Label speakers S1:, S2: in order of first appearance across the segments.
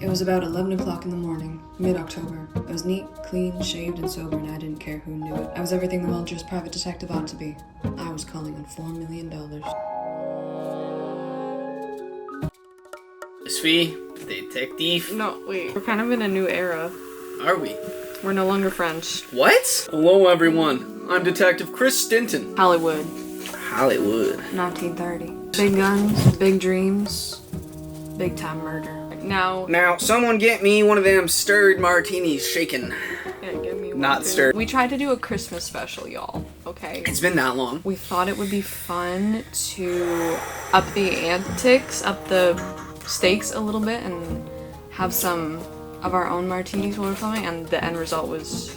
S1: It was about 11 o'clock in the morning, mid-October. I was neat, clean, shaved, and sober, and I didn't care who knew it. I was everything the well-dressed private detective ought to be. I was calling on $4 million.
S2: Svi, detective.
S3: No, wait. We're kind of in a new era.
S2: Are we?
S3: We're no longer French.
S2: What? Hello, everyone. I'm Detective Chris Stinton.
S3: Hollywood.
S2: Hollywood.
S3: 1930. Big guns, big dreams, big time murder.
S2: Now, someone get me one of them stirred martinis shaken.
S3: Yeah, give me one.
S2: Not
S3: too.
S2: stirred.
S3: We tried to do a Christmas special, y'all. Okay.
S2: It's been that long.
S3: We thought it would be fun to up the antics, up the stakes a little bit, and have some of our own martinis while we're filming, and the end result was,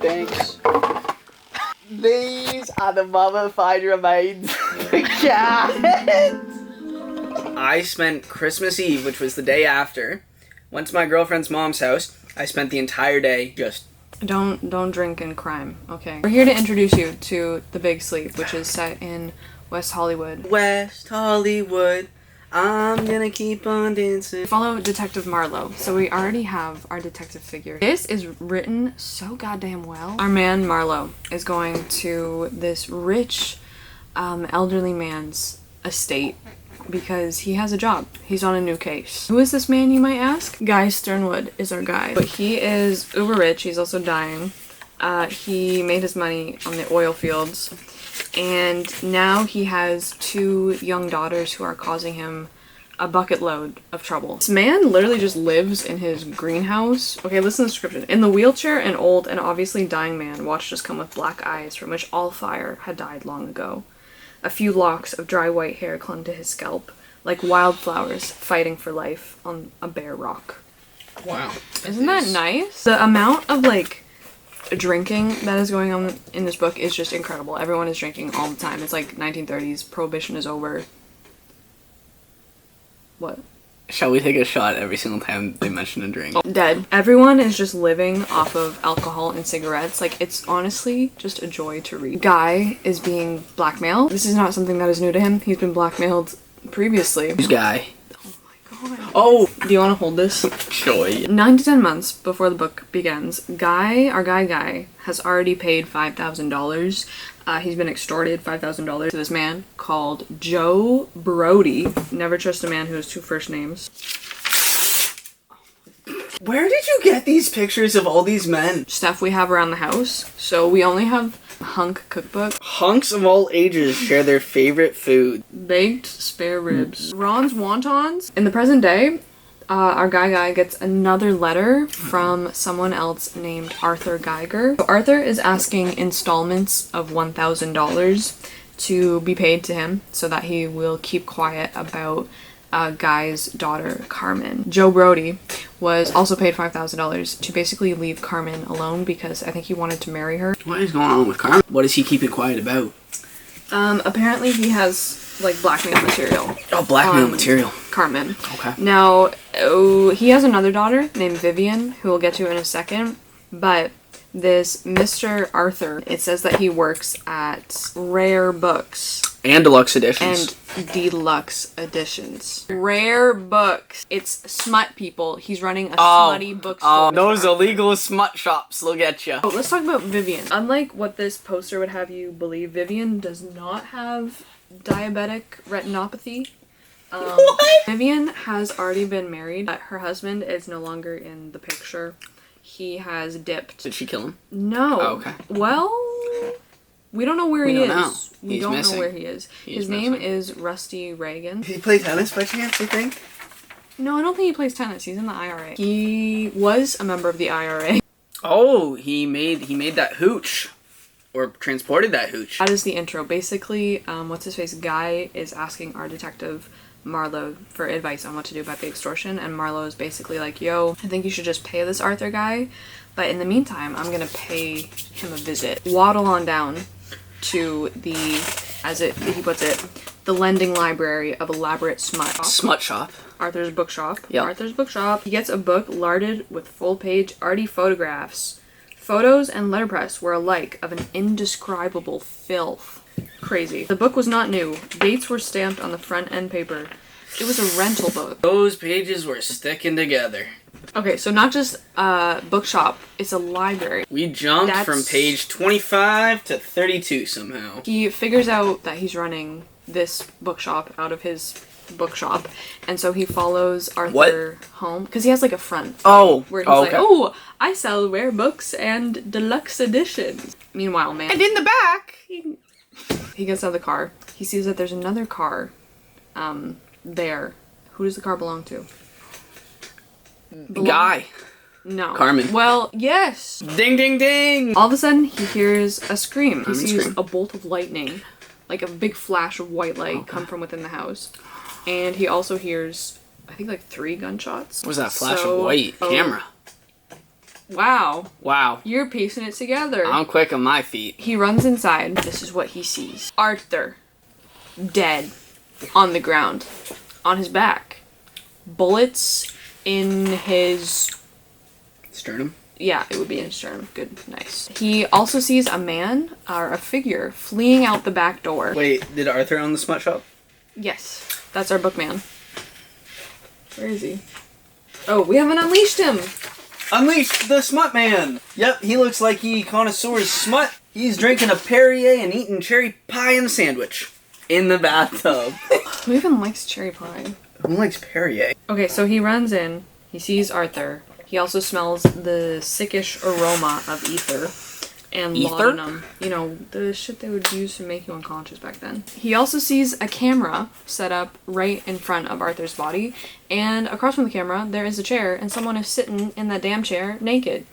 S2: Banks. These are the mummified remains. God! I spent Christmas Eve, which was the day after, went to my girlfriend's mom's house. I spent the entire day just...
S3: Don't drink and crime, okay? We're here to introduce you to The Big Sleep, which is set in West Hollywood.
S2: West Hollywood, I'm gonna keep on dancing.
S3: Follow Detective Marlowe. So we already have our detective figure. This is written so goddamn well. Our man Marlowe is going to this rich, elderly man's estate because he has a job. He's on a new case. Who is this man, you might ask? Guy Sternwood is our guy. But he is uber rich. He's also dying. He made his money on the oil fields. And now he has 2 young daughters who are causing him a bucket load of trouble. This man literally just lives in his greenhouse. Okay, listen to the description. In the wheelchair, an old and obviously dying man watched us come with black eyes from which all fire had died long ago. A few locks of dry white hair clung to his scalp, like wildflowers fighting for life on a bare rock.
S2: Wow.
S3: Isn't that nice? The amount of, like, drinking that is going on in this book is just incredible. Everyone is drinking all the time. It's like 1930s. Prohibition is over. What?
S2: Shall we take a shot every single time they mention a drink?
S3: Dead. Everyone is just living off of alcohol and cigarettes. Like, it's honestly just a joy to read. Guy is being blackmailed. This is not something that is new to him. He's been blackmailed previously.
S2: Who's Guy?
S3: Oh my god.
S2: Oh!
S3: Do you want to hold this?
S2: Sure.
S3: 9 to 10 months before the book begins, our guy has already paid $5,000. He's been extorted $5,000 to this man called Joe Brody. Never trust a man who has 2 first names.
S2: Where did you get these pictures of all these men?
S3: Stuff we have around the house. So we only have a hunk cookbook.
S2: Hunks of all ages share their favorite food.
S3: Baked spare ribs. Ron's wontons. In the present day, our guy gets another letter from someone else named Arthur Geiger. So Arthur is asking installments of $1,000 to be paid to him so that he will keep quiet about Guy's daughter, Carmen. Joe Brody was also paid $5,000 to basically leave Carmen alone because I think he wanted to marry her.
S2: What is going on with Carmen? What is he keeping quiet about?
S3: Apparently he has, like, blackmail material.
S2: Oh, blackmail material.
S3: Carmen.
S2: Okay.
S3: Now, he has another daughter named Vivian, who we'll get to in a second, but this Mr. Arthur, it says that he works at Rare Books.
S2: And deluxe editions.
S3: And deluxe editions. Rare Books. It's smut, people. He's running a smutty bookstore.
S2: Oh, those illegal smut shops, look at ya.
S3: Oh, let's talk about Vivian. Unlike what this poster would have you believe, Vivian does not have diabetic retinopathy.
S2: What?
S3: Vivian has already been married, but her husband is no longer in the picture. He has dipped.
S2: Did she kill him?
S3: No.
S2: Oh, okay.
S3: Well, we don't know where he is. We don't know where he is. His name is Rusty Reagan.
S2: Did he play tennis by chance, you think?
S3: No, I don't think he plays tennis. He's in the IRA. He was a member of the IRA.
S2: Oh, he made that hooch. Or transported that hooch.
S3: That is the intro. Basically, what's-his-face Guy is asking our detective Marlowe for advice on what to do about the extortion, and Marlowe is basically like, yo, I think you should just pay this Arthur guy, but in the meantime, I'm gonna pay him a visit. Waddle on down to the, he puts it, the lending library of elaborate smut.
S2: Smut shop.
S3: Arthur's bookshop.
S2: Yep.
S3: Arthur's bookshop. He gets a book larded with full-page arty photographs. Photos and letterpress were alike of an indescribable filth. Crazy. The book was not new. Dates were stamped on the front end paper. It was a rental book.
S2: Those pages were sticking together.
S3: Okay, so not just a bookshop, it's a library.
S2: We jumped from page 25 to 32 somehow.
S3: He figures out that he's running this bookshop out of his bookshop, and so he follows Arthur home because he has like a front where he's like, oh, I sell rare books and deluxe editions. Meanwhile, man,
S2: and in the back
S3: he gets out of the car. He sees that there's another car there. Who does the car belong to?
S2: Guy.
S3: No.
S2: Carmen.
S3: Well, yes.
S2: Ding ding ding.
S3: All of a sudden he hears a scream. He sees a bolt of lightning, like a big flash of white light come from within the house. And he also hears, I think, like 3 gunshots.
S2: What was that flash of white? Camera.
S3: Wow.
S2: Wow.
S3: You're piecing it together.
S2: I'm quick on my feet.
S3: He runs inside. This is what he sees. Arthur, dead, on the ground, on his back. Bullets in his...
S2: sternum?
S3: Yeah, it would be in his sternum. Good, nice. He also sees a man, or a figure, fleeing out the back door.
S2: Wait, did Arthur own the smut shop?
S3: Yes. That's our bookman. Where is he? Oh, we haven't unleashed him!
S2: Unleash the smut man! Yep, he looks like he connoisseurs smut. He's drinking a Perrier and eating cherry pie and a sandwich. In the bathtub.
S3: Who even likes cherry pie?
S2: Who likes Perrier?
S3: Okay, so he runs in. He sees Arthur. He also smells the sickish aroma of ether. And laudanum. You know, the shit they would use to make you unconscious back then. He also sees a camera set up right in front of Arthur's body. And across from the camera, there is a chair, and someone is sitting in that damn chair naked.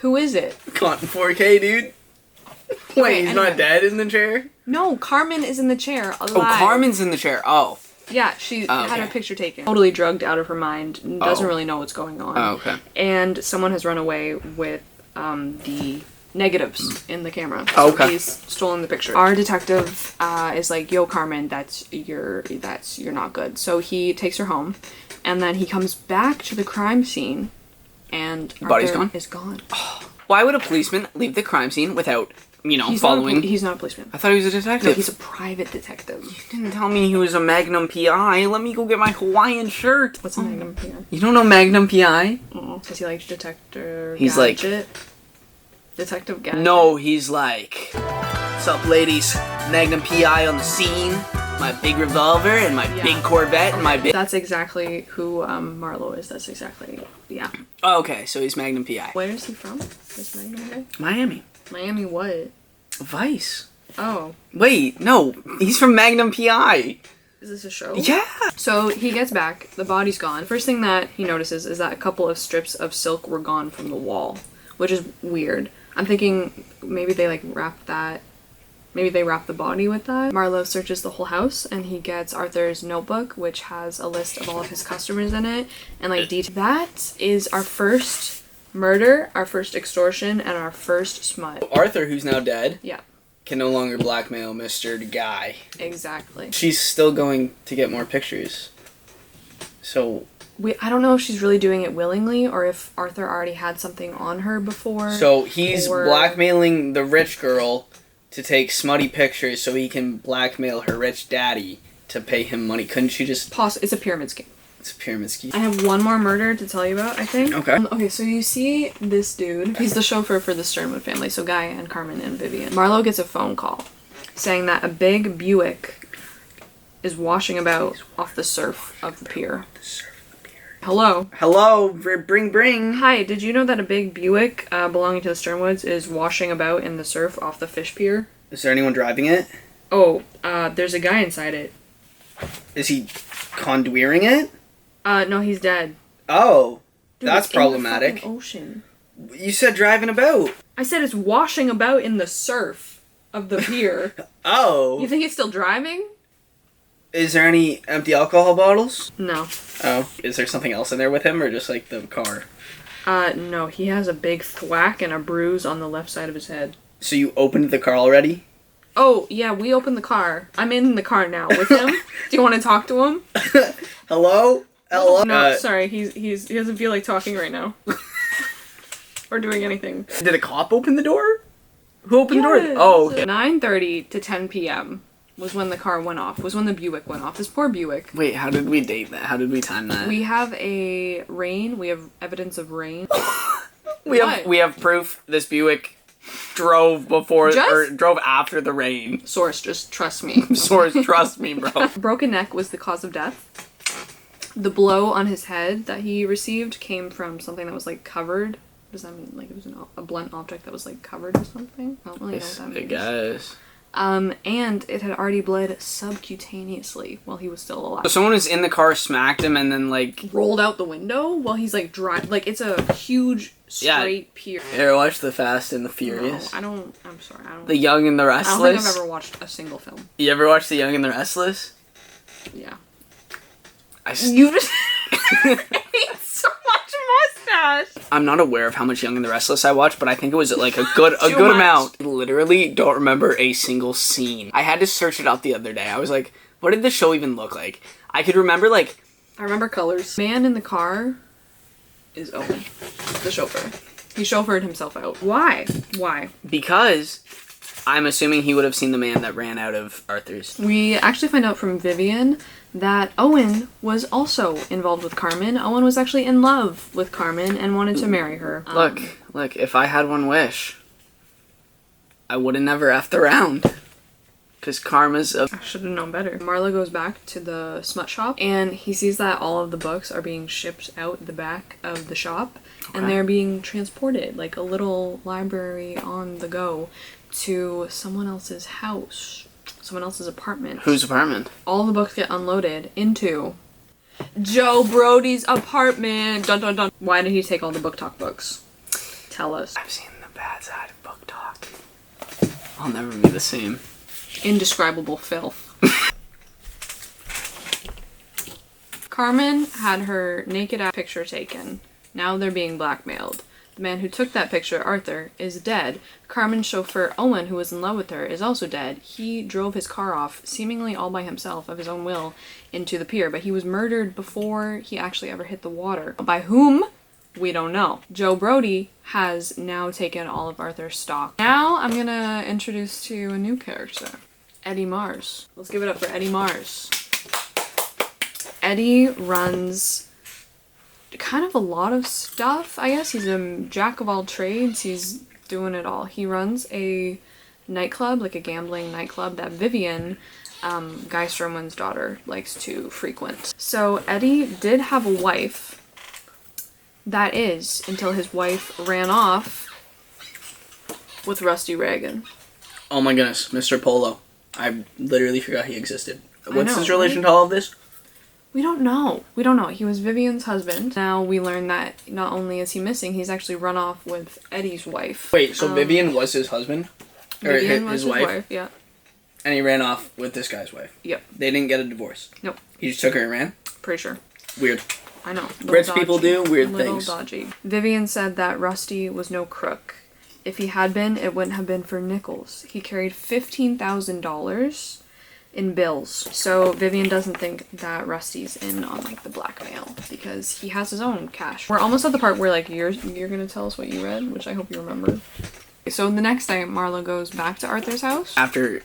S3: Who is it?
S2: Caught in 4K, dude. Wait, he's not dead in the chair?
S3: No, Carmen is in the chair, alive.
S2: Oh, Carmen's in the chair. Oh.
S3: Yeah, she had her picture taken. Totally drugged out of her mind. Doesn't really know what's going on.
S2: Oh, okay.
S3: And someone has run away with the negatives in the camera. So
S2: okay.
S3: He's stolen the picture. Our detective is like, yo, Carmen, you're not good. So he takes her home, and then he comes back to the crime scene, and
S2: the body's
S3: Arthur
S2: gone?
S3: is gone.
S2: Why would a policeman leave the crime scene without,
S3: He's
S2: following?
S3: He's not a policeman.
S2: I thought he was a detective.
S3: No, he's a private detective.
S2: You didn't tell me he was a Magnum PI. Let me go get my Hawaiian shirt.
S3: What's a Magnum PI?
S2: You don't know Magnum PI?
S3: Does he like Detective
S2: He's
S3: Gadget? Detective Gadget?
S2: No, he's like, what's up, ladies? Magnum PI on the scene. My big revolver and my big Corvette and my big...
S3: That's exactly who Marlo is. That's exactly, yeah.
S2: Oh, okay, so he's Magnum PI.
S3: Where is he from? This Magnum guy?
S2: Miami.
S3: Miami what?
S2: Vice.
S3: Oh.
S2: Wait, no, he's from Magnum PI.
S3: Is this a show?
S2: Yeah.
S3: So he gets back, the body's gone. First thing that he notices is that a couple of strips of silk were gone from the wall, which is weird. I'm thinking maybe they like wrapped that, maybe they wrapped the body with that. Marlo searches the whole house and he gets Arthur's notebook, which has a list of all of his customers in it and like details. That is our first murder, our first extortion, and our first smut.
S2: Arthur, who's now dead,
S3: Yeah.
S2: can no longer blackmail Mr. Guy.
S3: Exactly.
S2: She's still going to get more pictures. So...
S3: I don't know if she's really doing it willingly or if Arthur already had something on her before.
S2: So he's blackmailing the rich girl to take smutty pictures so he can blackmail her rich daddy to pay him money. Couldn't she just...
S3: It's a pyramid scheme.
S2: It's a pyramid scheme.
S3: I have one more murder to tell you about, I think.
S2: Okay.
S3: Okay, so you see this dude. He's the chauffeur for the Sternwood family, so Guy and Carmen and Vivian. Marlo gets a phone call saying that a big Buick is washing about off the surf of the pier. Hello.
S2: Hello, bring.
S3: Hi, did you know that a big Buick belonging to the Sternwoods is washing about in the surf off the fish pier?
S2: Is there anyone driving it?
S3: Oh, there's a guy inside it.
S2: Is he conduiring it?
S3: No, he's dead.
S2: Oh,
S3: Dude,
S2: that's
S3: it's in
S2: problematic.
S3: the fucking ocean.
S2: You said driving about.
S3: I said it's washing about in the surf of the pier.
S2: Oh.
S3: You think it's still driving?
S2: Is there any empty alcohol bottles?
S3: No.
S2: Oh. Is there something else in there with him or just like the car?
S3: No, he has a big thwack and a bruise on the left side of his head.
S2: So you opened the car already?
S3: Oh, yeah, we opened the car. I'm in the car now with him. Do you want to talk to him?
S2: Hello? Hello?
S3: No, sorry, he doesn't feel like talking right now. Or doing anything.
S2: Did a cop open the door? Who opened the door? Oh, okay.
S3: 9:30 to 10 p.m. was when the car went off, was when the Buick went off. This poor Buick.
S2: Wait, how did we date that? How did we time that?
S3: We have we have evidence of rain.
S2: we have proof this Buick drove drove after the rain.
S3: Source, just trust me.
S2: Source, trust me, bro.
S3: Broken neck was the cause of death. The blow on his head that he received came from something that was like covered. Does that mean like it was a blunt object that was like covered with something? I don't really know what that means.
S2: I guess.
S3: And it had already bled subcutaneously while he was still alive.
S2: So someone was in the car, smacked him, and then like
S3: rolled out the window while he's like driving. Like it's a huge straight pier.
S2: You ever watch The Fast and the Furious?
S3: No, I don't. I'm sorry, I don't.
S2: The Young and the Restless?
S3: I don't think I've ever watched a single film.
S2: You ever watched The Young and the Restless?
S3: Yeah.
S2: You
S3: just ate so much mustache.
S2: I'm not aware of how much Young and the Restless I watched, but I think it was like a good amount. Literally don't remember a single scene. I had to search it out the other day. I was like, what did the show even look like? I could remember like...
S3: I remember colors. Man in the car is Owen, the chauffeur. He chauffeured himself out. Why?
S2: Because I'm assuming he would have seen the man that ran out of Arthur's.
S3: We actually find out from Vivian that Owen was also involved with Carmen. Owen was actually in love with Carmen and wanted to marry her.
S2: Look, if I had one wish, I would have never effed around. Because karma's a...
S3: I should have known better. Marlo goes back to the smut shop and he sees that all of the books are being shipped out the back of the shop. Okay. And they're being transported, like a little library on the go, to someone else's house. Someone else's apartment.
S2: Whose apartment?
S3: All the books get unloaded into Joe Brody's apartment. Dun dun dun. Why did he take all the book talk books? Tell us.
S2: I've seen the bad side of book talk. I'll never be the same.
S3: Indescribable filth. Carmen had her naked ass picture taken. Now they're being blackmailed. The man who took that picture, Arthur, is dead. Carmen's chauffeur, Owen, who was in love with her, is also dead. He drove his car off, seemingly all by himself, of his own will, into the pier, but he was murdered before he actually ever hit the water. By whom? We don't know. Joe Brody has now taken all of Arthur's stock. Now I'm gonna introduce to you a new character, Eddie Mars. Let's give it up for Eddie Mars. Eddie runs kind of a lot of stuff, I guess. He's a jack of all trades. He's doing it all. He runs a nightclub, like a gambling nightclub that Vivian, Guy Sternwood's daughter, likes to frequent. So Eddie did have a wife. That is, until his wife ran off with Rusty Reagan.
S2: Oh my goodness, Mr. Polo. I literally forgot he existed. What's his relation to all of this?
S3: We don't know. He was Vivian's husband. Now we learn that not only is he missing, he's actually run off with Eddie's wife.
S2: Wait, so Vivian was his husband?
S3: Vivian was his wife, yeah.
S2: And he ran off with this guy's wife?
S3: Yep.
S2: They didn't get a divorce?
S3: Nope.
S2: He just took her and ran?
S3: Pretty sure.
S2: Weird.
S3: I know.
S2: Rich people do weird things.
S3: Little dodgy. Vivian said that Rusty was no crook. If he had been, it wouldn't have been for nickels. He carried $15,000 in bills. So Vivian doesn't think that Rusty's in on like the blackmail because he has his own cash. We're almost at the part where like you're gonna tell us what you read, which I hope you remember. So the next day, Marlo goes back to Arthur's house.
S2: After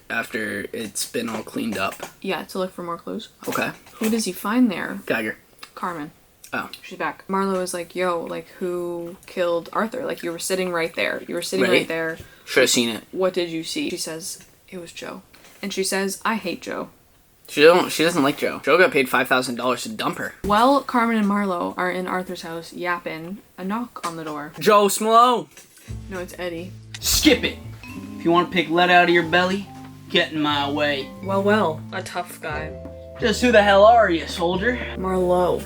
S2: it's been all cleaned up.
S3: Yeah, to look for more clues.
S2: Okay.
S3: Who does he find there?
S2: Geiger.
S3: Carmen.
S2: Oh.
S3: She's back. Marlo is like, yo, like, who killed Arthur? Like, you were sitting right there. Right there.
S2: Should have seen it.
S3: What did you see? She says, it was Joe. And she says, I hate Joe.
S2: She doesn't like Joe. Joe got paid $5,000 to dump her.
S3: Well, Carmen and Marlo are in Arthur's house yapping. A knock on the door.
S2: Joe Smo!
S3: No, it's Eddie.
S2: Skip it! If you want to pick lead out of your belly, get in my way.
S3: Well, a tough guy.
S2: Just who the hell are you, soldier?
S3: Marlo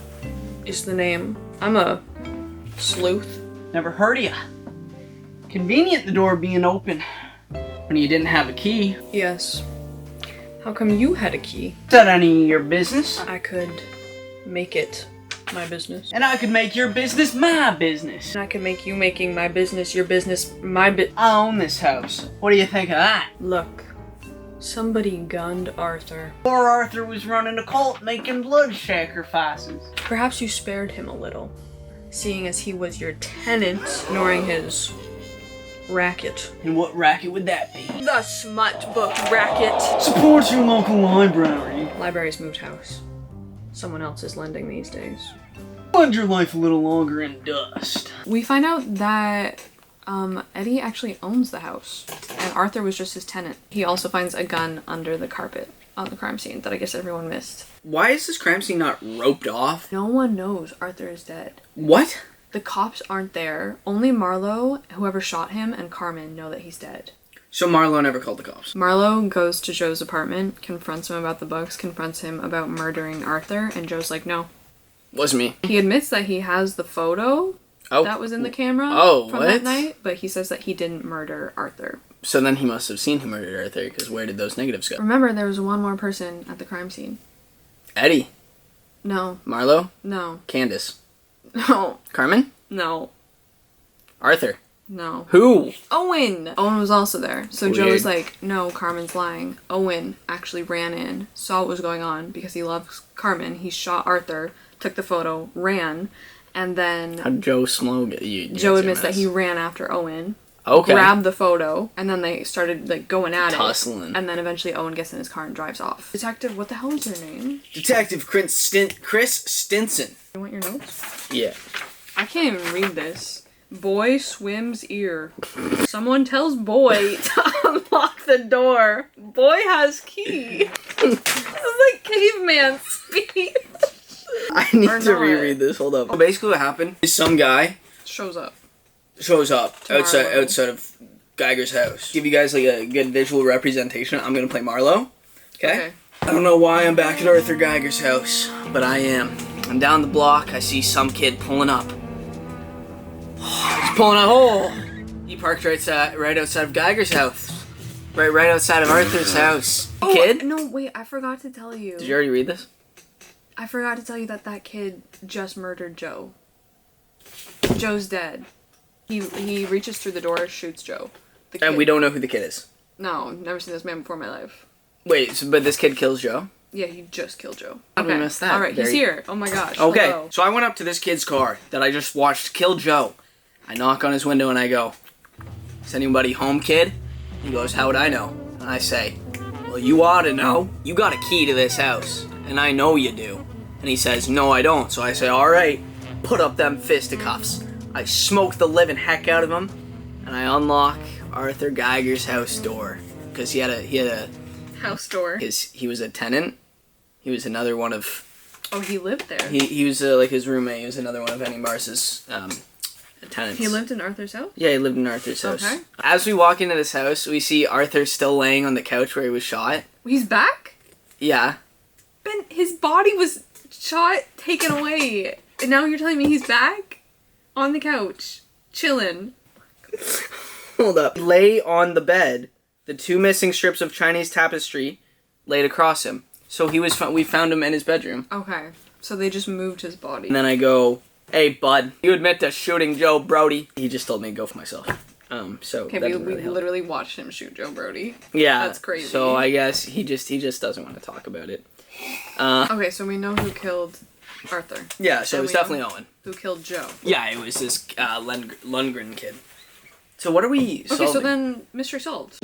S3: is the name. I'm a sleuth.
S2: Never heard of ya. Convenient the door being open when you didn't have a key.
S3: Yes. How come you had a key?
S2: Is that any of your business?
S3: I could make it my business.
S2: And I could make your business my business.
S3: And I could make you making my business your business my
S2: I own this house. What do you think of that?
S3: Look. Somebody gunned Arthur.
S2: Poor Arthur was running a cult making blood sacrifices.
S3: Perhaps you spared him a little, seeing as he was your tenant, ignoring his racket.
S2: And what racket would that be?
S3: The smut book racket.
S2: Support your local library.
S3: Library's moved house. Someone else is lending these days.
S2: Lend your life a little longer in dust.
S3: We find out that Eddie actually owns the house, and Arthur was just his tenant. He also finds a gun under the carpet on the crime scene that I guess everyone missed.
S2: Why is this crime scene not roped off?
S3: No one knows Arthur is dead.
S2: What?
S3: The cops aren't there. Only Marlo, whoever shot him, and Carmen know that he's dead.
S2: So Marlo never called the cops.
S3: Marlo goes to Joe's apartment, confronts him about the books, confronts him about murdering Arthur, and Joe's like, no.
S2: Wasn't me.
S3: He admits that he has the photo that was in the camera from that night, but he says that he didn't murder Arthur.
S2: So then he must have seen who murdered Arthur, because where did those negatives go?
S3: Remember, there was one more person at the crime scene.
S2: Eddie.
S3: No.
S2: Marlo.
S3: No.
S2: Candace.
S3: No.
S2: Carmen.
S3: No.
S2: Arthur.
S3: No.
S2: Who?
S3: Owen! Owen was also there. So
S2: Weird.
S3: Joe was like, no, Carmen's lying. Owen actually ran in, saw what was going on because he loves Carmen. He shot Arthur, took the photo, ran, and then
S2: How did Joe Smo get you?
S3: Joe admits that he ran after Owen.
S2: Okay.
S3: Grabbed the photo, and then they started like going at
S2: Tussling.
S3: it. And then eventually Owen gets in his car and drives off. Detective, what the hell is your name?
S2: Detective Chris Stinson.
S3: You want your notes?
S2: Yeah.
S3: I can't even read this. Boy swims ear. Someone tells boy to unlock the door. Boy has key. This is like caveman speak.
S2: I need
S3: Or
S2: to
S3: not.
S2: reread this. Hold up. Basically what happened is some guy
S3: Shows up.
S2: shows up
S3: Marlo.
S2: outside of Geiger's house. Give you guys like a good visual representation. I'm gonna play Marlo. Okay? I don't know why I'm back at Arthur Geiger's house, but I am. And down the block I see some kid pulling up. He's pulling up. Oh! He parked right outside of Geiger's house. Right outside of Arthur's house. Kid?
S3: No, wait, I forgot to tell you.
S2: Did you already read this?
S3: I forgot to tell you that that kid just murdered Joe. Joe's dead. He reaches through the door, shoots Joe. The kid,
S2: And we don't know who the kid is.
S3: No, never seen this man before in my life.
S2: Wait, but this kid kills Joe?
S3: Yeah, he just killed Joe.
S2: How did we miss that?
S3: Alright, he's here. Oh my gosh.
S2: Okay,
S3: Hello.
S2: so I went up to this kid's car that I just watched kill Joe. I knock on his window and I go, "Is anybody home, kid?" He goes, "How would I know?" And I say, "Well, you ought to know. You got a key to this house, and I know you do." And he says, "No, I don't." So I say, "Alright, put up them fisticuffs." I smoke the living heck out of him, and I unlock Arthur Geiger's house door. Because he had a
S3: House door.
S2: he was a tenant. He was another one of...
S3: Oh, he lived there.
S2: He was like his roommate. He was another one of Eddie Mars's tenants.
S3: He lived in Arthur's house?
S2: Yeah, he lived in Arthur's house.
S3: Okay.
S2: As we walk into this house, we see Arthur still laying on the couch where he was shot.
S3: He's back?
S2: Yeah.
S3: Ben, his body was shot, taken away. And now you're telling me he's back? On the couch. Chillin'.
S2: Hold up. Lay on the bed. The two missing strips of Chinese tapestry laid across him. So we found him in his bedroom.
S3: Okay. So they just moved his body.
S2: And then I go, "Hey, bud, you admit to shooting Joe Brody?" He just told me to go for myself. So
S3: Okay,
S2: that
S3: we
S2: didn't really help.
S3: literally watched him shoot Joe Brody.
S2: Yeah.
S3: That's crazy.
S2: So I guess he just doesn't want to talk about it.
S3: Okay, so we know who killed Arthur.
S2: Yeah, so
S3: And
S2: it was
S3: we know
S2: definitely Owen.
S3: Who killed Joe.
S2: Yeah, it was this Lundgren kid. So what are we solving?
S3: Okay, so then mystery solved.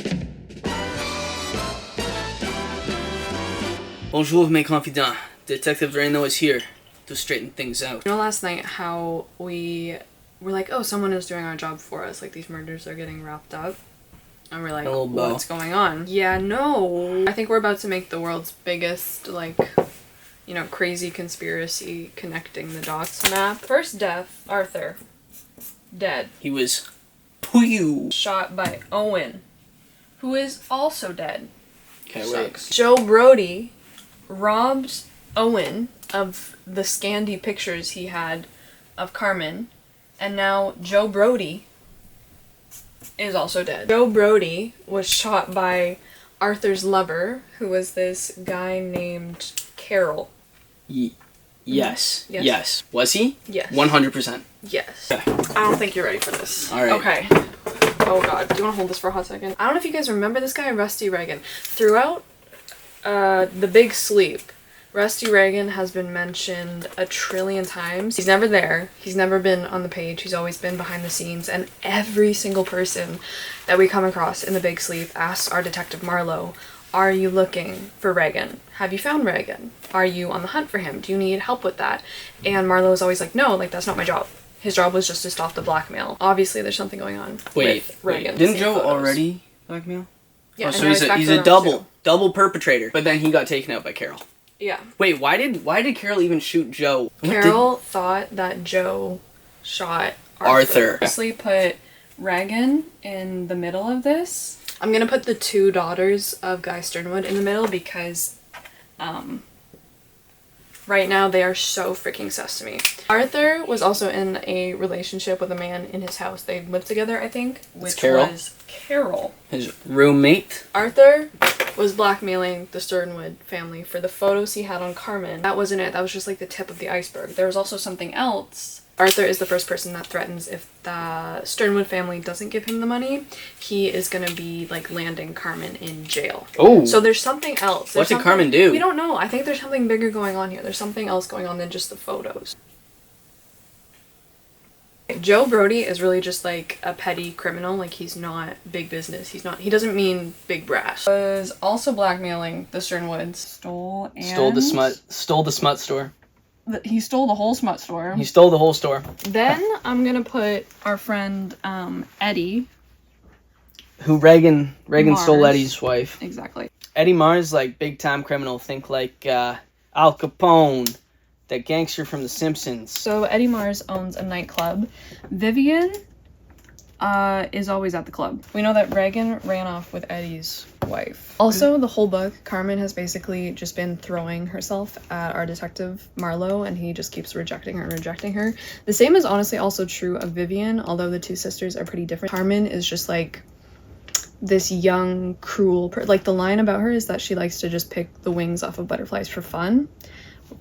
S2: Bonjour, mes confidants. Detective Reno is here to straighten things out.
S3: You know last night how we were like, oh, someone is doing our job for us. Like, these murders are getting wrapped up. And we're like,
S2: Hello, Bo.
S3: what's going on? Yeah, no. I think we're about to make the world's biggest, like, you know, crazy conspiracy connecting the dots map. First death, Arthur. Dead.
S2: He was Puyu.
S3: Shot by Owen, who is also dead.
S2: Okay,
S3: Sucks. Joe Brody robbed Owen of the Scandi pictures he had of Carmen, and now Joe Brody is also dead. Joe Brody was shot by Arthur's lover, who was this guy named Carol.
S2: Yes.
S3: Yes.
S2: Yes. Was he?
S3: Yes.
S2: 100%.
S3: Yes.
S2: Okay.
S3: I don't think you're ready for this.
S2: All right.
S3: Okay. Oh god, do you want to hold this for a hot second? I don't know if you guys remember this guy, Rusty Reagan. Throughout The Big Sleep, Rusty Reagan has been mentioned a trillion times. He's never there. He's never been on the page. He's always been behind the scenes. And every single person that we come across in the Big Sleep asks our detective Marlo, are you looking for Reagan? Have you found Reagan? Are you on the hunt for him? Do you need help with that? And Marlo is always like, no, like that's not my job. His job was just to stop the blackmail. Obviously, there's something going on with Reagan.
S2: Didn't Joe already blackmail?
S3: Yeah,
S2: oh, so he's a double perpetrator. But then he got taken out by Carol.
S3: Yeah.
S2: Wait, why did Carol even shoot Joe?
S3: Carol thought that Joe shot Arthur. Obviously put Reagan in the middle of this. I'm gonna put the two daughters of Guy Sternwood in the middle because right now they are so freaking sus to me. Arthur was also in a relationship with a man in his house. They lived together, I think, which was Carol.
S2: His roommate.
S3: Arthur was blackmailing the Sternwood family for the photos he had on Carmen. That wasn't it. That was just like the tip of the iceberg. There was also something else. Arthur is the first person that threatens if the Sternwood family doesn't give him the money, he is gonna be like landing Carmen in jail.
S2: Oh.
S3: So there's something else.
S2: What did Carmen do?
S3: We don't know. I think there's something bigger going on here. There's something else going on than just the photos. Joe Brody is really just like a petty criminal. Like he's not big business. He doesn't mean big brass. Was also blackmailing the Sternwoods. Stole the smut store. He stole the whole smut store.
S2: He stole the whole store.
S3: Then I'm gonna put our friend Eddie.
S2: Who Reagan stole Eddie's wife.
S3: Exactly.
S2: Eddie Mars, like big time criminal. Think like Al Capone, that gangster from The Simpsons.
S3: So Eddie Mars owns a nightclub. Vivian is always at the club. We know that Reagan ran off with Eddie's wife. Also, the whole book, Carmen has basically just been throwing herself at our detective Marlo, and he just keeps rejecting her and rejecting her. The same is honestly also true of Vivian, although the two sisters are pretty different. Carmen is just like this young, cruel like the line about her is that she likes to just pick the wings off of butterflies for fun.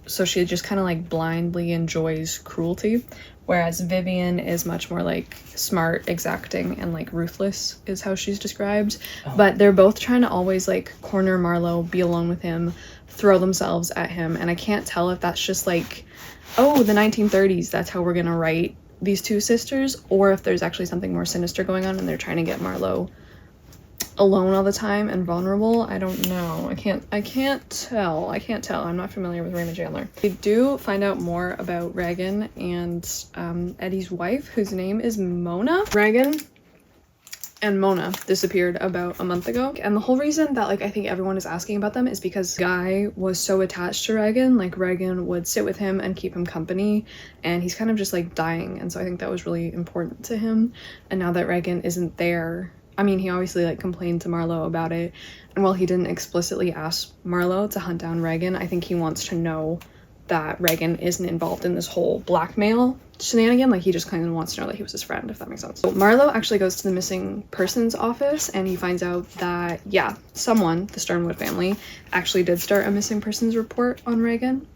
S3: So she just kind of like blindly enjoys cruelty, whereas Vivian is much more like smart, exacting, and like ruthless is how she's described. Oh. But they're both trying to always like corner Marlo, be alone with him, throw themselves at him, and I can't tell if that's just like, oh, the 1930s, that's how we're gonna write these two sisters, or if there's actually something more sinister going on and they're trying to get Marlo alone all the time and vulnerable. I don't know. I can't tell. I'm not familiar with Raymond Chandler. We do find out more about Reagan and Eddie's wife, whose name is Mona. Reagan and Mona disappeared about a month ago, and the whole reason that like I think everyone is asking about them is because Guy was so attached to Reagan. Like Reagan would sit with him and keep him company, and he's kind of just like dying, and so I think that was really important to him. And now that Reagan isn't there, I mean, he obviously like complained to Marlo about it, and while he didn't explicitly ask Marlo to hunt down Reagan, I think he wants to know that Reagan isn't involved in this whole blackmail shenanigan. Like he just kind of wants to know that he was his friend, if that makes sense. So Marlo actually goes to the missing persons office, and he finds out that yeah, someone, the Sternwood family, actually did start a missing persons report on Reagan.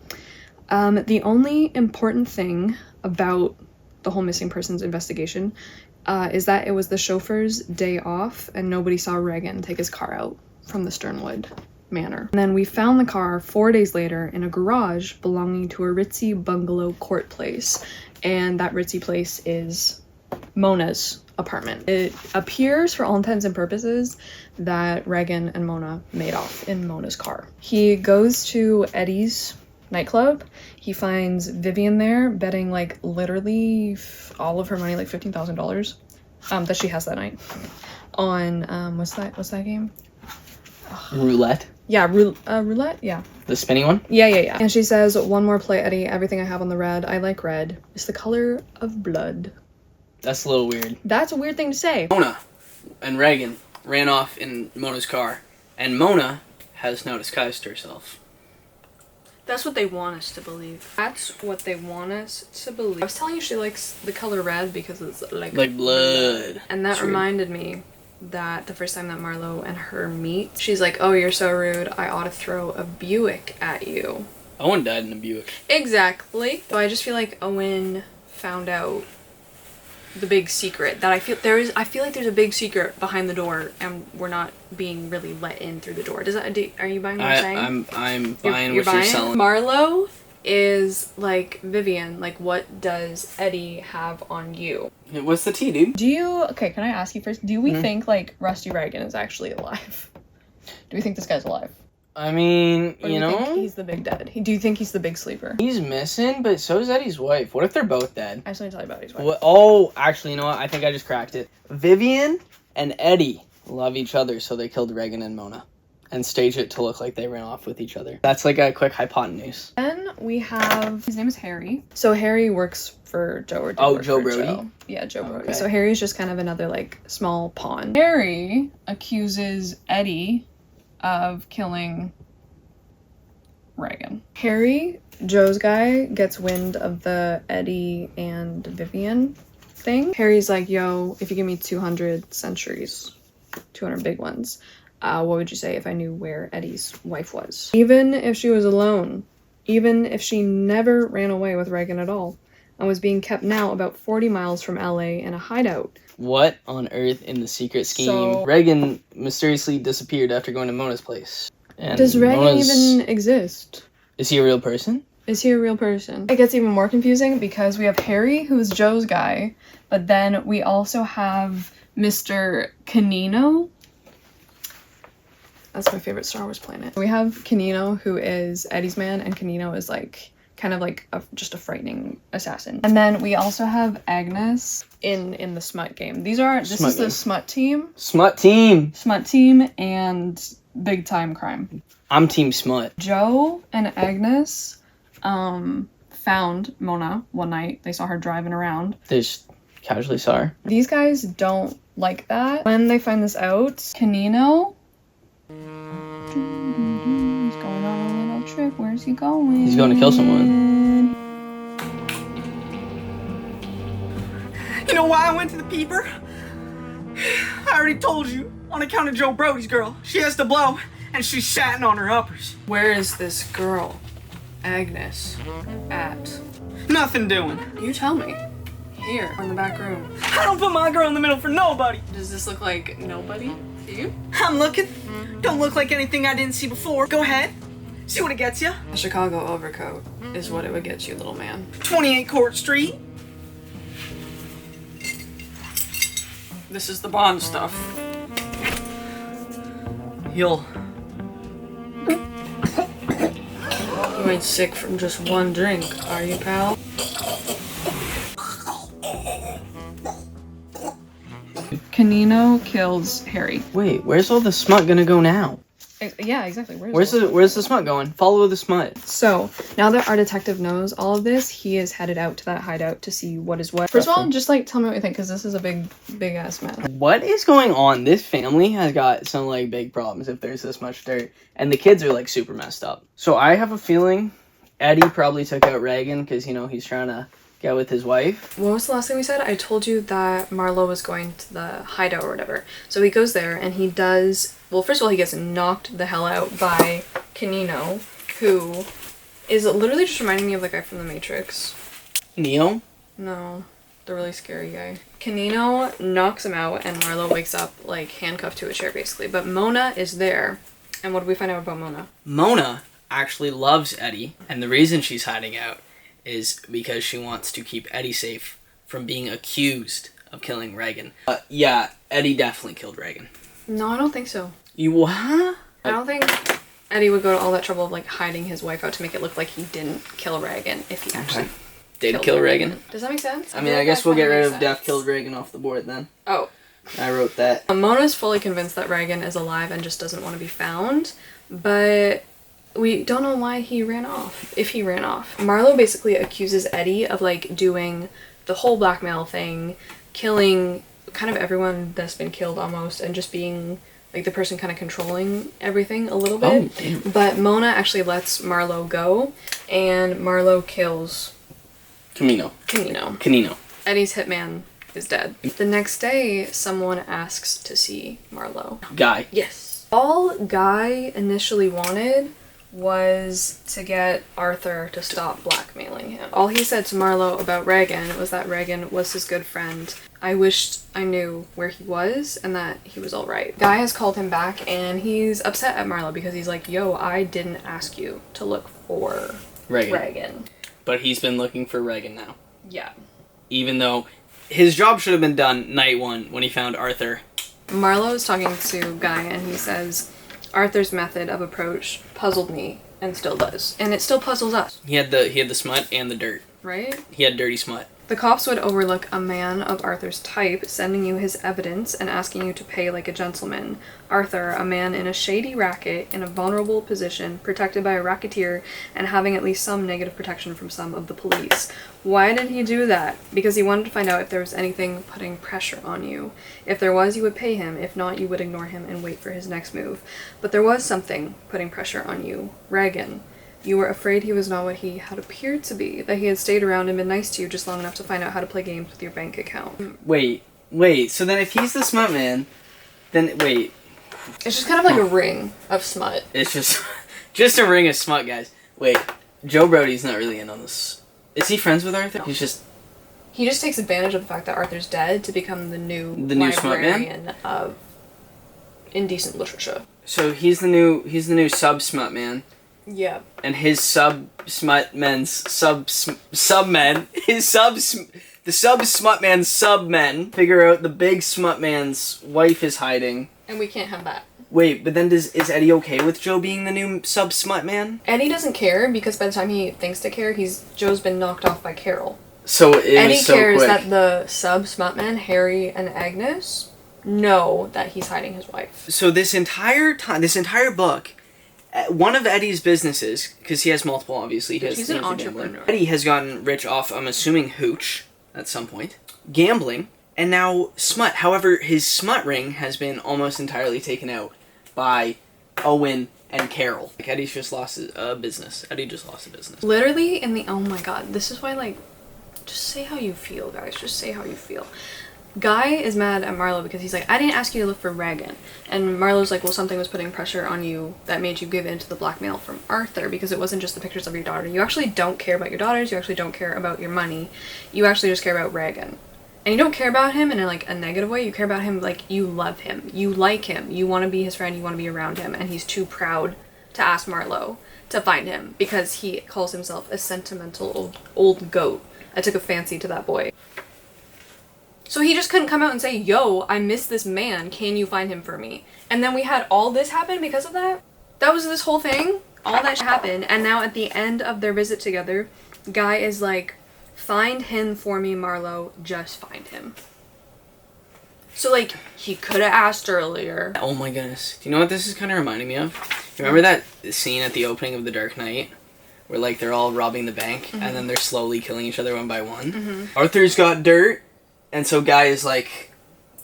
S3: The only important thing about the whole missing persons investigation is that it was the chauffeur's day off and nobody saw Reagan take his car out from the Sternwood manor. And then we found the car 4 days later in a garage belonging to a ritzy bungalow court place, and that ritzy place is Mona's apartment. It appears for all intents and purposes that Reagan and Mona made off in Mona's car. He goes to Eddie's nightclub. He finds Vivian there betting like literally all of her money, like $15,000 that she has that night on what's that game?
S2: Roulette.
S3: Yeah, roulette. Yeah,
S2: the spinning one.
S3: Yeah. And she says, one more play, Eddie. Everything I have on the red. I like red. It's the color of blood.
S2: That's a little weird.
S3: That's a weird thing to say.
S2: Mona and Reagan ran off in Mona's car, and Mona has now disguised herself.
S3: That's what they want us to believe. I was telling you she likes the color red because it's like
S2: blood.
S3: And that reminded me that the first time that Marlo and her meet, she's like, oh, you're so rude. I ought to throw a Buick at you.
S2: Owen died in a Buick.
S3: Exactly. So I just feel like Owen found out the big secret that I feel like there's a big secret behind the door, and we're not being really let in through the door. Are you buying what I'm saying?
S2: I'm buying what you're selling.
S3: Marlo is like Vivian. Like, what does Eddie have on you?
S2: What's the tea, dude?
S3: Can I ask you first? Do we think like Rusty Reagan is actually alive? Do we think this guy's alive?
S2: I mean,
S3: Or do you think he's the big dead? Do you think he's the big sleeper?
S2: He's missing, but so is Eddie's wife. What if they're both dead?
S3: I just want to tell you about Eddie's wife.
S2: What? Oh, actually, you know what? I think I just cracked it. Vivian and Eddie love each other, so they killed Reagan and Mona and staged it to look like they ran off with each other. That's like a quick hypotenuse.
S3: Then we have, his name is Harry. So Harry works for Joe. Or
S2: Joe Brody?
S3: Joe. Yeah, Joe Brody.
S2: Okay.
S3: So Harry's just kind of another like small pawn. Harry accuses Eddie of killing Reagan. Harry, Joe's guy, gets wind of the Eddie and Vivian thing. Harry's like, yo, if you give me 200 centuries, 200 big ones, what would you say if I knew where Eddie's wife was? Even if she was alone, even if she never ran away with Reagan at all, and was being kept now about 40 miles from LA in a hideout.
S2: What on earth in the secret scheme?
S3: So,
S2: Reagan mysteriously disappeared after going to Mona's place. And
S3: does Reagan even exist?
S2: Is he a real person?
S3: Is he a real person? It gets even more confusing because we have Harry, who's Joe's guy, but then we also have Mr. Canino. That's my favorite Star Wars planet. We have Canino, who is Eddie's man, and Canino is like kind of like just a frightening assassin. And then we also have Agnes in the smut game. This is the smut team.
S2: Smut team.
S3: Smut team and big time crime.
S2: I'm team smut.
S3: Joe and Agnes found Mona one night. They saw her driving around.
S2: They just casually saw her.
S3: These guys don't like that. When they find this out, Canino, he's going on a little trip. Where's he going?
S2: He's going to kill someone.
S4: You know why I went to the peeper? I already told you. On account of Joe Brody's girl. She has to blow, and she's shatting on her uppers.
S3: Where is this girl, Agnes, at?
S4: Nothing doing.
S3: You tell me. Here, in the back room.
S4: I don't put my girl in the middle for nobody.
S3: Does this look like nobody to you?
S4: I'm looking. Don't look like anything I didn't see before. Go ahead. See what it gets you.
S3: A Chicago overcoat is what it would get you, little man.
S4: 28 Court Street.
S3: This is the Bond stuff.
S4: You'll...
S3: You ain't sick from just one drink, are you, pal? Canino kills Harry.
S2: Wait, where's all the smut gonna go now?
S3: Yeah, exactly.
S2: Where's the smut going? Follow the smut.
S3: So, now that our detective knows all of this, he is headed out to that hideout to see what is what. First of all, just like tell me what you think, because this is a big ass mess.
S2: What is going on? This family has got some like big problems if there's this much dirt. And the kids are like super messed up. So I have a feeling Eddie probably took out Reagan because, you know, he's trying to get with his wife.
S3: What was the last thing we said? I told you that Marlo was going to the hideout or whatever. So he goes there and he does... Well, first of all, he gets knocked the hell out by Canino, who is literally just reminding me of the guy from The Matrix.
S2: Neo?
S3: No, the really scary guy. Canino knocks him out and Marlo wakes up, like, handcuffed to a chair, basically. But Mona is there. And what do we find out about Mona?
S2: Mona actually loves Eddie, and the reason she's hiding out is because she wants to keep Eddie safe from being accused of killing Reagan. Yeah, Eddie definitely killed Reagan.
S3: No, I don't think so.
S2: You what?
S3: I don't think Eddie would go to all that trouble of like hiding his wife out to make it look like he didn't kill Reagan if he actually
S2: did kill Reagan.
S3: Does that make sense?
S2: I mean, I guess we'll get rid of Death Killed Reagan off the board then.
S3: Oh.
S2: I wrote that.
S3: Mona's fully convinced that Reagan is alive and just doesn't want to be found, but we don't know why he ran off, if he ran off. Marlo basically accuses Eddie of like doing the whole blackmail thing, killing kind of everyone that's been killed almost, and just being like the person kind of controlling everything a little bit.
S2: Oh, damn.
S3: But Mona actually lets Marlo go, and Marlo kills Canino. Eddie's hitman is dead. The next day, someone asks to see Marlo.
S2: Guy.
S3: Yes. All Guy initially wanted was to get Arthur to stop blackmailing him. All he said to Marlo about Reagan was that Reagan was his good friend. I wished I knew where he was and that he was alright. Guy has called him back and he's upset at Marlo because he's like, yo, I didn't ask you to look for Reagan.
S2: But he's been looking for Reagan now.
S3: Yeah.
S2: Even though his job should have been done night one when he found Arthur.
S3: Marlo is talking to Guy and he says, Arthur's method of approach puzzled me and still does. And it still puzzles us.
S2: He had the smut and the dirt.
S3: Right?
S2: He had dirty smut.
S3: The cops would overlook a man of Arthur's type, sending you his evidence and asking you to pay like a gentleman. Arthur, a man in a shady racket, in a vulnerable position, protected by a racketeer, and having at least some negative protection from some of the police. Why did he do that? Because he wanted to find out if there was anything putting pressure on you. If there was, you would pay him. If not, you would ignore him and wait for his next move. But there was something putting pressure on you. Reagan. You were afraid he was not what he had appeared to be, that he had stayed around and been nice to you just long enough to find out how to play games with your bank account.
S2: Wait, so then if he's the smut man, then wait.
S3: It's just kind of like a ring of smut.
S2: It's just a ring of smut, guys. Wait, Joe Brody's not really in on this. Is he friends with Arthur?
S3: No.
S2: He just
S3: takes advantage of the fact that Arthur's dead to become the new
S2: librarian
S3: of indecent literature.
S2: So he's the new sub smut man.
S3: Yeah.
S2: And his the sub smut man's sub men figure out the big smut man's wife is hiding.
S3: And we can't have that.
S2: Wait, but then is Eddie okay with Joe being the new sub smut man?
S3: Eddie doesn't care because by the time he thinks to care, Joe's been knocked off by Carol.
S2: So
S3: Eddie
S2: was so
S3: cares
S2: quick.
S3: that the sub smut men, Harry and Agnes, know that he's hiding his wife.
S2: So this entire book, one of Eddie's businesses, because he has multiple, obviously.
S3: He's an entrepreneur.
S2: Eddie has gotten rich off, I'm assuming, hooch at some point, gambling, and now smut. However, his smut ring has been almost entirely taken out by Owen and Carol. Like, Eddie's just lost a business. Eddie just lost a business.
S3: Literally oh my god, this is why, just say how you feel, guys. Just say how you feel. Guy is mad at Marlo because he's like, I didn't ask you to look for Reagan. And Marlo's like, well, something was putting pressure on you that made you give in to the blackmail from Arthur because it wasn't just the pictures of your daughter. You actually don't care about your daughters. You actually don't care about your money. You actually just care about Reagan. And you don't care about him in a negative way. You care about him like you love him. You like him. You want to be his friend. You want to be around him. And he's too proud to ask Marlo to find him because he calls himself a sentimental old goat. I took a fancy to that boy. So he just couldn't come out and say, yo, I miss this man. Can you find him for me? And then we had all this happen because of that. That was this whole thing. All that happened. And now at the end of their visit together, Guy is like, find him for me, Marlo. Just find him. So, he could have asked earlier.
S2: Oh my goodness. Do you know what this is kind of reminding me of? Remember that scene at the opening of The Dark Knight? Where, they're all robbing the bank, mm-hmm. and then they're slowly killing each other one by one?
S3: Mm-hmm.
S2: Arthur's got dirt. And so Guy is like,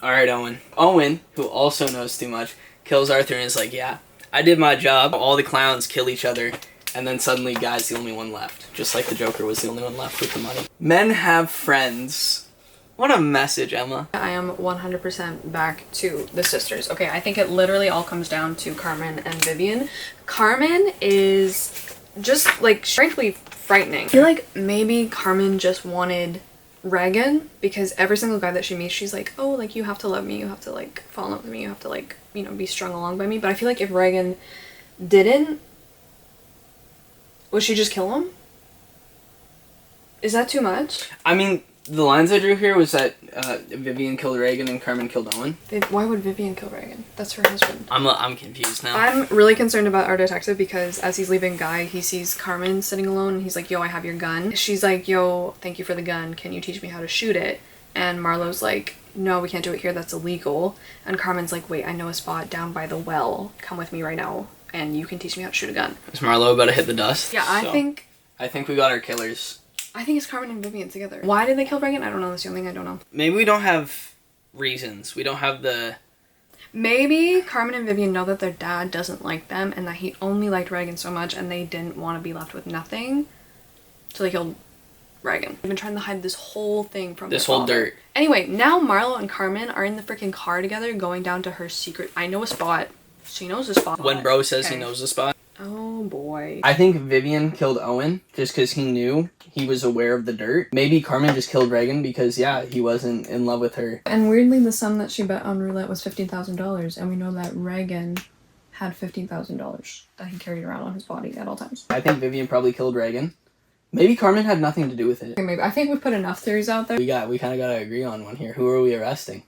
S2: alright, Owen. Owen, who also knows too much, kills Arthur and is like, yeah, I did my job. All the clowns kill each other. And then suddenly Guy's the only one left. Just like the Joker was the only one left with the money. Men have friends. What a message, Emma.
S3: I am 100% back to the sisters. Okay, I think it literally all comes down to Carmen and Vivian. Carmen is just, frankly frightening. I feel like maybe Carmen just wanted Reagan because every single guy that she meets, she's like, oh, you have to love me, you have to fall in love with me, you have to be strung along by me. But I feel like if Reagan didn't, would she just kill him? Is that too much?
S2: I mean, the lines I drew here was that Vivian killed Reagan and Carmen killed Owen.
S3: Why would Vivian kill Reagan? That's her husband.
S2: I'm confused now.
S3: I'm really concerned about our detective because as he's leaving Guy, he sees Carmen sitting alone and he's like, yo, I have your gun. She's like, yo, thank you for the gun. Can you teach me how to shoot it? And Marlo's like, no, we can't do it here. That's illegal. And Carmen's like, wait, I know a spot down by the well. Come with me right now and you can teach me how to shoot a gun.
S2: Is Marlo about to hit the dust?
S3: Yeah, I think
S2: we got our killers.
S3: I think it's Carmen and Vivian together. Why did they kill Reagan? I don't know. That's the only thing I don't know.
S2: Maybe we don't have reasons. We don't have the...
S3: Maybe Carmen and Vivian know that their dad doesn't like them and that he only liked Reagan so much and they didn't want to be left with nothing. So they killed Reagan. They've been trying to hide this whole thing from
S2: this
S3: their
S2: whole
S3: father.
S2: dirt.
S3: Anyway, now Marlo and Carmen are in the freaking car together going down to her secret... I know a spot. She knows the spot.
S2: When bro says he knows the spot.
S3: Oh boy.
S2: I think Vivian killed Owen just because he was aware of the dirt. Maybe Carmen just killed Reagan because, yeah, he wasn't in love with her.
S3: And weirdly, the sum that she bet on roulette was $15,000, and we know that Reagan had $15,000 that he carried around on his body at all times.
S2: I think Vivian probably killed Reagan. Maybe Carmen had nothing to do with it.
S3: Okay, maybe. I think we've put enough theories out there.
S2: We kind of got to agree on one here. Who are we arresting?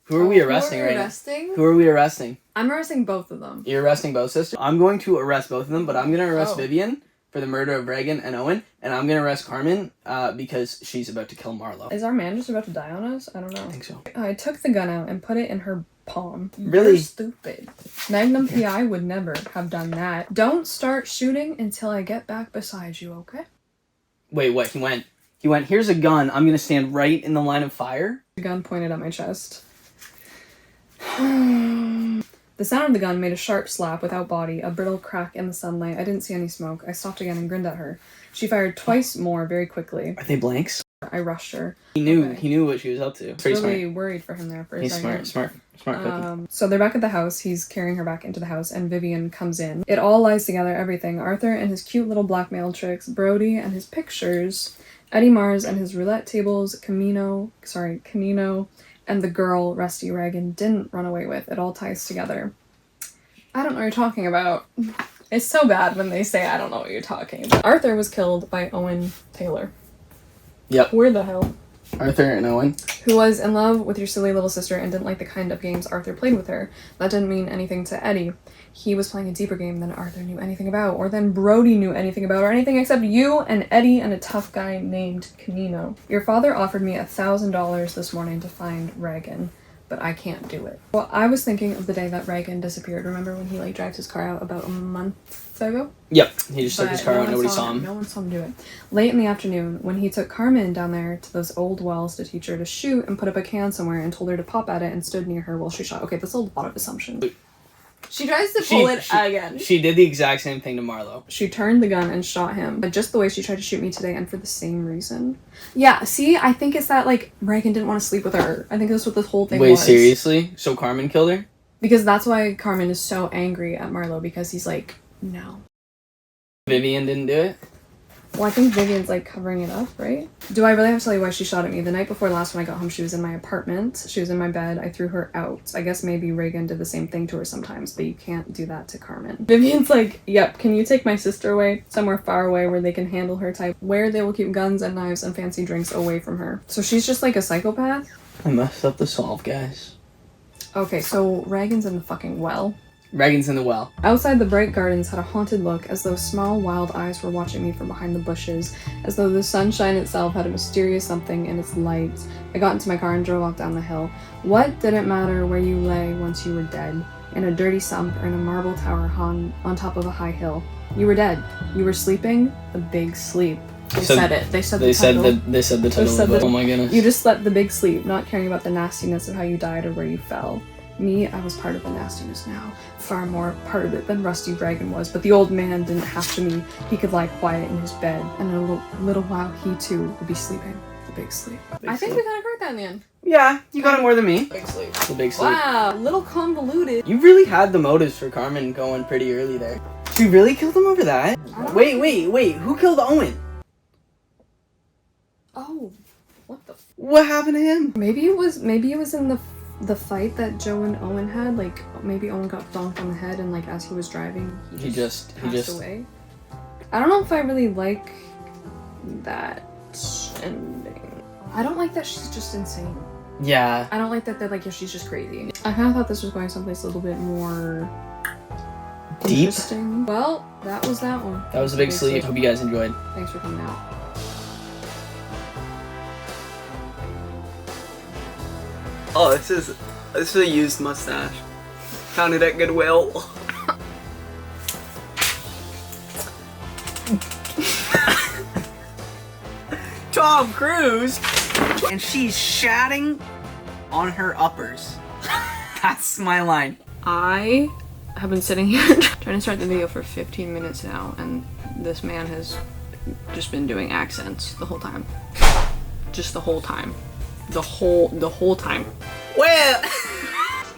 S2: Who are we arresting right
S3: now?
S2: Who are we arresting?
S3: I'm arresting both of them.
S2: You're arresting both sisters? I'm going to arrest both of them, but I'm going to arrest Vivian for the murder of Reagan and Owen, and I'm going to arrest Carmen because she's about to kill Marlo.
S3: Is our man just about to die on us? I don't know.
S2: I think so.
S3: I took the gun out and put it in her palm.
S2: Really?
S3: You're stupid. Magnum PI would never have done that. Don't start shooting until I get back beside you, okay?
S2: Wait, what? He went, here's a gun. I'm going to stand right in the line of fire?
S3: The gun pointed at my chest. The sound of the gun made a sharp slap without body, a brittle crack in the sunlight. I didn't see any smoke. I stopped again and grinned at her. She fired twice more very quickly.
S2: Are they blanks?
S3: I rushed her.
S2: He knew what she was up to.
S3: I was really worried for him there for a second.
S2: He's smart cookie.
S3: So they're back at the house. He's carrying her back into the house, and Vivian comes in. It all lies together, everything. Arthur and his cute little blackmail tricks, Brody and his pictures, Eddie Mars and his roulette tables, Canino, and the girl Rusty Reagan didn't run away with. It all ties together. I don't know what you're talking about. It's so bad when they say I don't know what you're talking about. Arthur was killed by Owen Taylor.
S2: Yep.
S3: Where the hell?
S2: Arthur and Owen.
S3: Who was in love with your silly little sister and didn't like the kind of games Arthur played with her. That didn't mean anything to Eddie. He was playing a deeper game than Arthur knew anything about, or than Brody knew anything about, or anything except you and Eddie and a tough guy named Canino. Your father offered me $1,000 this morning to find Reagan, but I can't do it. Well, I was thinking of the day that Reagan disappeared. Remember when he dragged his car out about a month ago?
S2: Yep, he just took his car out, nobody saw him.
S3: No one saw him do it. Late in the afternoon, when he took Carmen down there to those old wells to teach her to shoot and put up a can somewhere and told her to pop at it and stood near her while she shot. Okay, that's a lot of assumption. She tries to pull it again.
S2: She did the exact same thing to Marlo.
S3: She turned the gun and shot him, just the way she tried to shoot me today, and for the same reason. Yeah, see, I think it's that, Reagan didn't want to sleep with her. I think that's what this whole thing was.
S2: Wait, seriously? So Carmen killed her?
S3: Because that's why Carmen is so angry at Marlo, because he's like, no.
S2: Vivian didn't do it?
S3: Well, I think Vivian's, covering it up, right? Do I really have to tell you why she shot at me? The night before last when I got home, she was in my apartment. She was in my bed. I threw her out. I guess maybe Reagan did the same thing to her sometimes, but you can't do that to Carmen. Vivian's like, yep, can you take my sister away? Somewhere far away where they can handle her type, where they will keep guns and knives and fancy drinks away from her. So she's just a psychopath?
S2: I messed up the solve, guys.
S3: Okay, so Reagan's in the fucking well.
S2: Reagan's in the well.
S3: Outside, the bright gardens had a haunted look, as though small, wild eyes were watching me from behind the bushes, as though the sunshine itself had a mysterious something in its light. I got into my car and drove off down the hill. What did it matter where you lay once you were dead? In a dirty sump or in a marble tower hung on top of a high hill. You were dead. You were sleeping the big sleep. They said it. They said the title.
S2: They said the title of the book. Oh my goodness.
S3: You just slept the big sleep, not caring about the nastiness of how you died or where you fell. Me, I was part of the nastiness now. Far more part of it than Rusty Reagan was, but the old man didn't have to be. He could lie quiet in his bed, and in a little while he too would be sleeping. The big sleep. I think we kind of correct that in the end.
S2: Yeah, you got it more than me.
S3: Big sleep.
S2: The big sleep.
S3: Wow, little convoluted.
S2: You really had the motives for Carmen going pretty early there. She really killed him over that? Wait, who killed Owen?
S3: Oh, what the?
S2: What happened to him?
S3: Maybe it was in the fight that Joe and Owen had. Maybe Owen got donked on the head, and as he was driving, he just passed away. I don't know if I really like that ending. I don't like that she's just insane.
S2: Yeah.
S3: I don't like that they're she's just crazy. I kind of thought this was going someplace a little bit more
S2: deep.
S3: Interesting. Well, that was that one.
S2: That was a big sleep. Hope you guys enjoyed.
S3: Thanks for coming out.
S4: Oh, this is a used mustache. Found it at Goodwill. Tom Cruise, and she's shatting on her uppers. That's my line.
S3: I have been sitting here trying to start the video for 15 minutes now, and this man has just been doing accents the whole time. Just the whole time. The whole time.
S4: Well,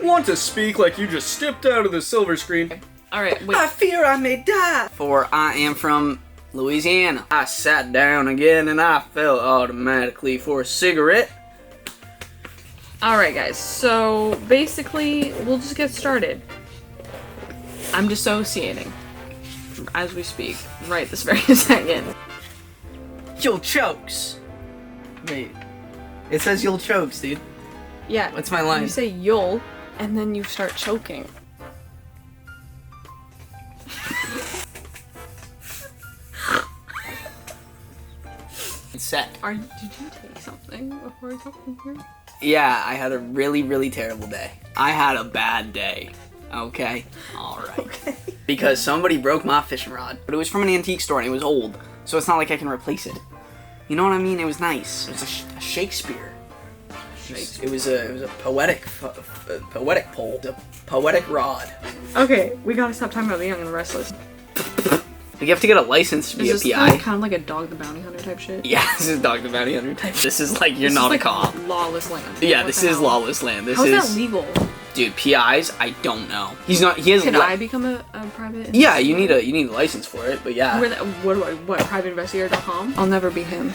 S4: want to speak like you just stepped out of the silver screen?
S3: Alright, wait.
S2: I fear I may die. For I am from Louisiana. I sat down again and I felt automatically for a cigarette.
S3: Alright, guys. So, basically, we'll just get started. I'm dissociating as we speak, right this very second.
S2: You'll chokes. Wait. It says you'll chokes, dude.
S3: Yeah.
S2: What's my line?
S3: You say you'll, and then you start choking.
S2: Set.
S3: Did you take something before I come here?
S2: Yeah, I had a really, really terrible day. I had a bad day. Okay? Alright.
S3: Okay.
S2: Because somebody broke my fishing rod. But it was from an antique store and it was old. So it's not like I can replace it. You know what I mean? It was nice. It was a Shakespeare. It was a poetic pole. A poetic rod.
S3: Okay, we gotta stop talking about the Young and the Restless.
S2: You have to get a license to be
S3: Is
S2: a
S3: this
S2: PI.
S3: kind of like a Dog the Bounty Hunter type shit?
S2: Yeah, this is Dog the Bounty Hunter type. This is like, you're
S3: This
S2: not
S3: is
S2: a cop.
S3: Lawless land.
S2: Yeah,
S3: What
S2: this
S3: the
S2: is
S3: hell?
S2: lawless land. This
S3: How is
S2: is
S3: that legal?
S2: Dude, PIs, I don't know. He has
S3: Can I become a private?
S2: Yeah, you need a license for it, but yeah.
S3: What private investigator.com? I'll never be him.